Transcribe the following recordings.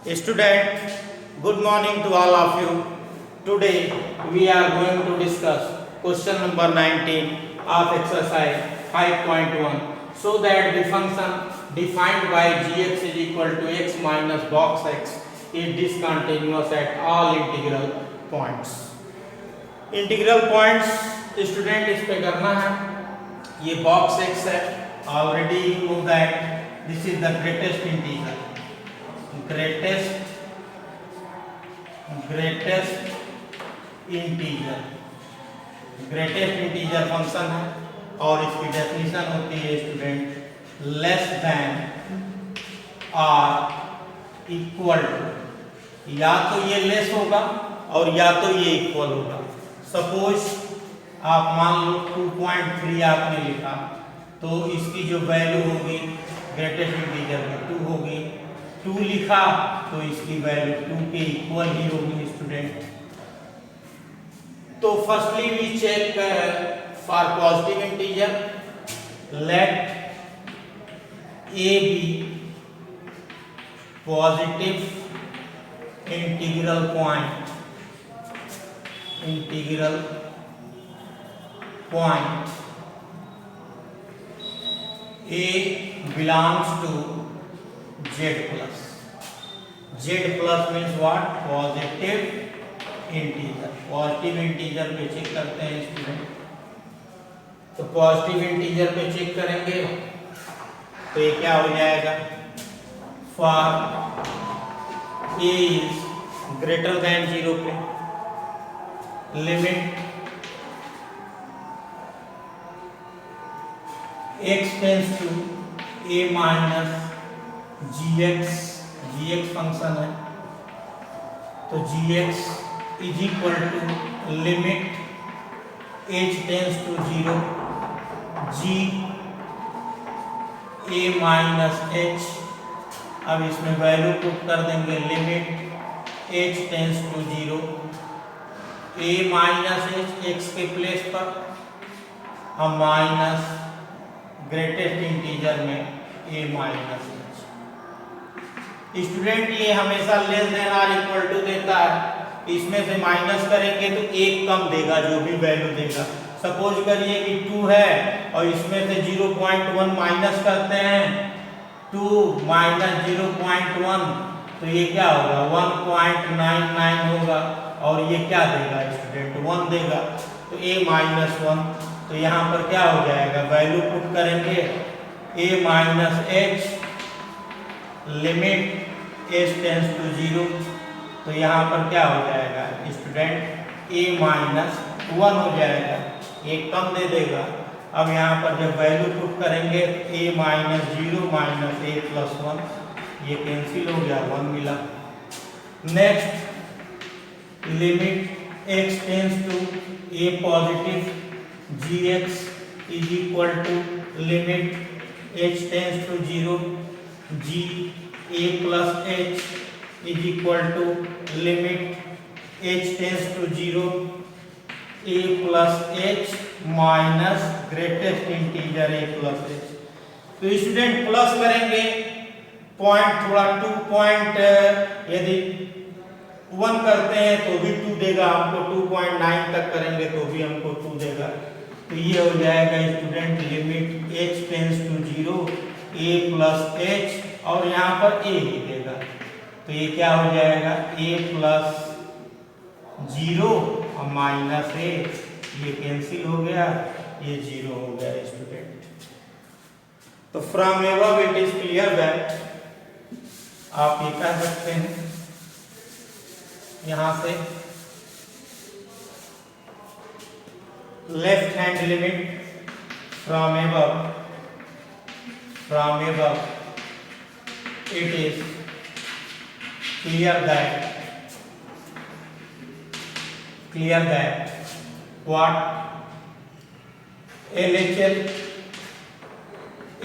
Student, good morning to all of you. Today we are going to discuss question number 19 of exercise 5.1. So that the function defined by gx is equal to x minus box x is discontinuous at all integral points. Integral points student इस पे करना है. ये box x है, already you know that this is the greatest integer, greatest integer function है और इसकी definition होती है स्टूडेंट लेस देन और इक्वल टू. या तो ये लेस होगा और या तो ये इक्वल होगा. सपोज आप मान लो 2.3 आपने लिखा तो इसकी जो वैल्यू होगी ग्रेटेस्ट इंटीजर में 2 होगी. 2 लिखा तो इसकी वैल्यू 2 के इक्वल ही होगी स्टूडेंट. तो firstly we check for positive integer, let A B positive integral point A belongs to Z plus. Z plus means what? Positive integer. Positive integer पे चेक करते हैं स्टूडेंट. तो पॉजिटिव इंटीजर पे check करेंगे तो ये क्या हो जाएगा? For A is greater than 0 पे limit x tends to a minus gx function है तो gx is equal to limit h tends to 0 g a minus h. अब इसमें वैल्यू पुट कर देंगे limit h tends to 0 a minus h x के place पर हम minus greatest integer में a माइनस h. स्टूडेंट ये हमेशा लेस देन और इक्वल टू देता है. इसमें से माइनस करेंगे तो एक कम देगा जो भी वैल्यू देगा. सपोज करिए कि 2 है और इसमें से 0.1 माइनस करते हैं 2 माइनस 0.1 तो ये क्या होगा 1.99 होगा और ये क्या देगा स्टूडेंट 1 देगा. तो a माइनस 1 तो यहाँ पर क्या हो जाएगा वैल्यू पुट करेंगे a minus h limit h tends to 0 तो यहाँ पर क्या हो जाएगा स्टूडेंट a माइनस 1 हो जाएगा. एक कम दे देगा. अब यहाँ पर जब वैल्यू पुट करेंगे a minus 0 minus a plus 1 ये कैंसिल हो गया 1 मिला. Next limit x tends to a positive gx is equal to limit h tends to 0 g a plus h is equal to limit h tends to 0 a plus h minus greatest integer a plus h. तो student plus करेंगे point थोड़ा 2 point यदि 1 करते हैं तो भी 2 देगा हमको. 2.9 तक करेंगे तो भी हमको 2 देगा. तो ये हो जाएगा student limit h tends to 0 a plus h और यहाँ पर a ही देगा. तो ये क्या हो जाएगा a प्लस 0 और माइनस a ये कैंसिल हो गया ये 0 हो गया स्टूडेंट. तो from above it is clear that आप ये कह सकते हैं यहां से left hand limit from above it is clear that what LHL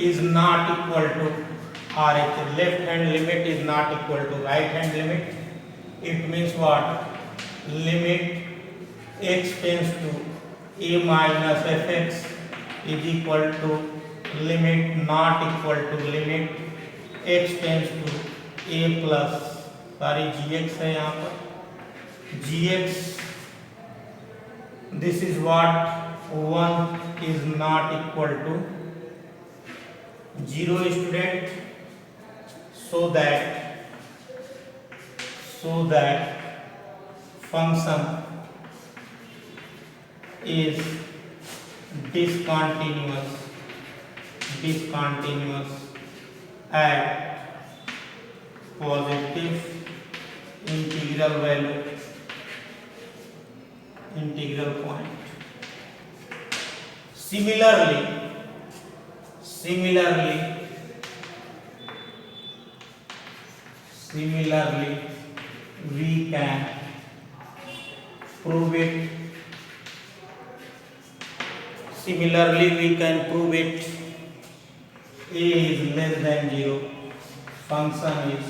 is not equal to RHL. Left hand limit is not equal to right hand limit. It means what? Limit x tends to a minus fx is equal to limit not equal to limit x tends to a plus सारी gx है यहाँ पर। gx this is what 1 is not equal to 0 student, so that function is discontinuous at positive integral value, integral point. Similarly we can prove it. A is less than 0, function is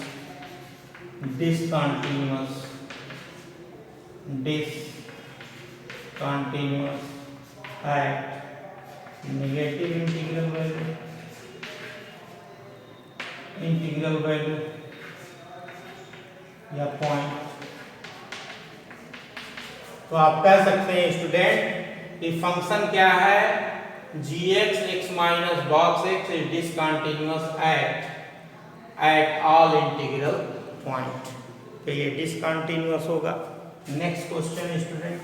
discontinuous at negative integral value या point. तो आप कह सकते हैं student कि function क्या है, gx x minus box x is discontinuous at all integral point। तो ये डिसकंटिन्यूअस होगा। Next question student,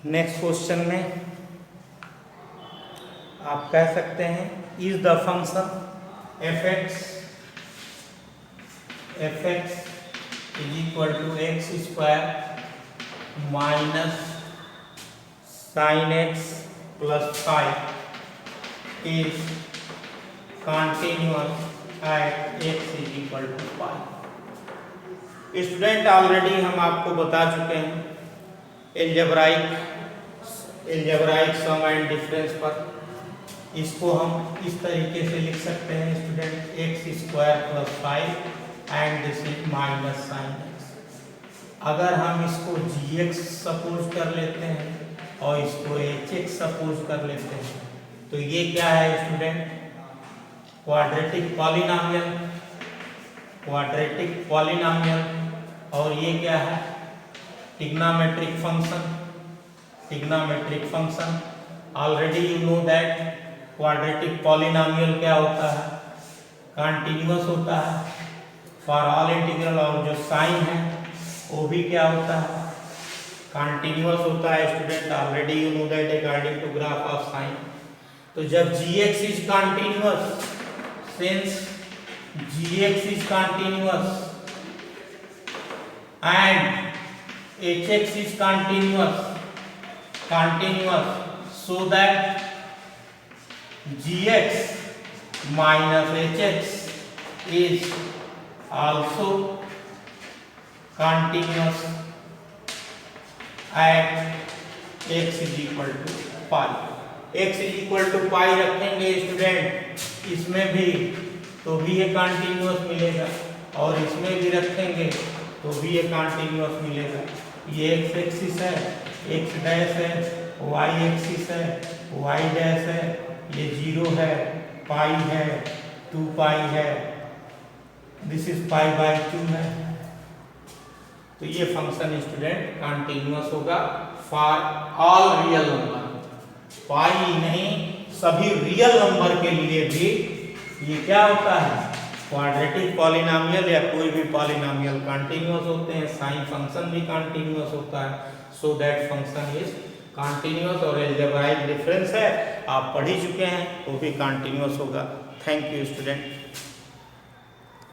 next question में आप कह सकते हैं is the function f(x) is equal to x square minus sine x plus 5 is continuous at x is equal to 5। Student already हम आपको बता चुके हैं एल्जेब्राइक सम एंड डिफरेंस पर। इसको हम इस तरीके से लिख सकते हैं student, x square plus 5 and this is minus sine x। अगर हम इसको gx सपोज कर लेते हैं और इसको hx सपोज कर लेते हैं तो ये क्या है स्टूडेंट, क्वाड्रेटिक पॉलिनॉमियल। और ये क्या है, trigonometric function. Already you know that quadratic polynomial क्या होता है, कंटिन्यूअस होता है फॉर ऑल इंटीग्रल। और जो साइन है वो भी क्या होता है, कंटिन्यूअस होता है student. Already you know that according to graph of sine. तो जब gx is continuous, since gx is continuous and hx is continuous, so that gx minus hx is also continuous at x is equal to pi। x is equal to pi रखेंगे student, इसमें भी तो भी ये continuous मिलेगा और इसमें भी रखेंगे तो भी ये कंटिन्यूअस मिलेगा। ये x एक्सिस है, x डैश है, y एक्सिस है, y डैश है, ये 0 है, पाई है, 2 पाई है, दिस इज पाई बाय 2 है। तो ये फंक्शन स्टूडेंट कंटिन्यूअस होगा फॉर ऑल रियल नंबर। पाई नहीं, सभी रियल नंबर के लिए भी ये क्या होता है, क्वाड्रेटिक पॉलिनॉमियल या कोई भी पॉलिनॉमियल कंटिन्यूअस होते हैं। साइन फंक्शन भी कंटिन्यूअस होता है, so that function is continuous. और एल्जेब्राइक डिफरेंस है, आप पढ़ ही चुके हैं, वो भी कंटिन्यूअस होगा। Thank you student.